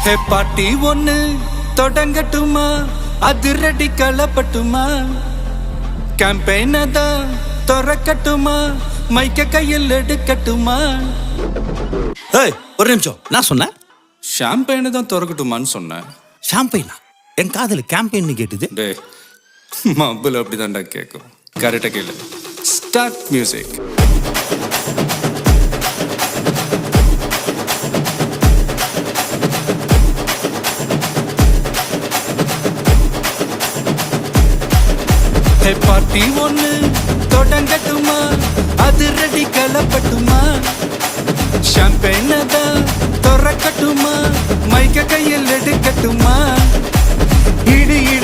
ஹே பாட்டி ஒண்ணு தொடங்கட்டுமா, அதிரடி கலப்பட்டுமா, கேம்பெயின தான் திறக்கட்டுமா, மைக்க கையில் எடுக்கட்டுமா. ஏய் ஒரு நிமிஷம், நான் சொன்னேன் ஷாம்பெயினை தான் திறக்கட்டுமான்னு சொன்னேன். ஷாம்பெயினா? என் காதல் கேம்பெயின் கேட்டுது. டே மబ్బுல அப்படிதான்டா கேட்கும். கரெக்டா கேளு. Start music. ஹே பாட்டி ஒண்ணு தொடங்கட்டுமா, அதிரடி கலப்பட்டுமா, ஷாம்பெயினை தான் திறக்கட்டுமா, மைக்க கையில் எடுக்கட்டுமா. இடி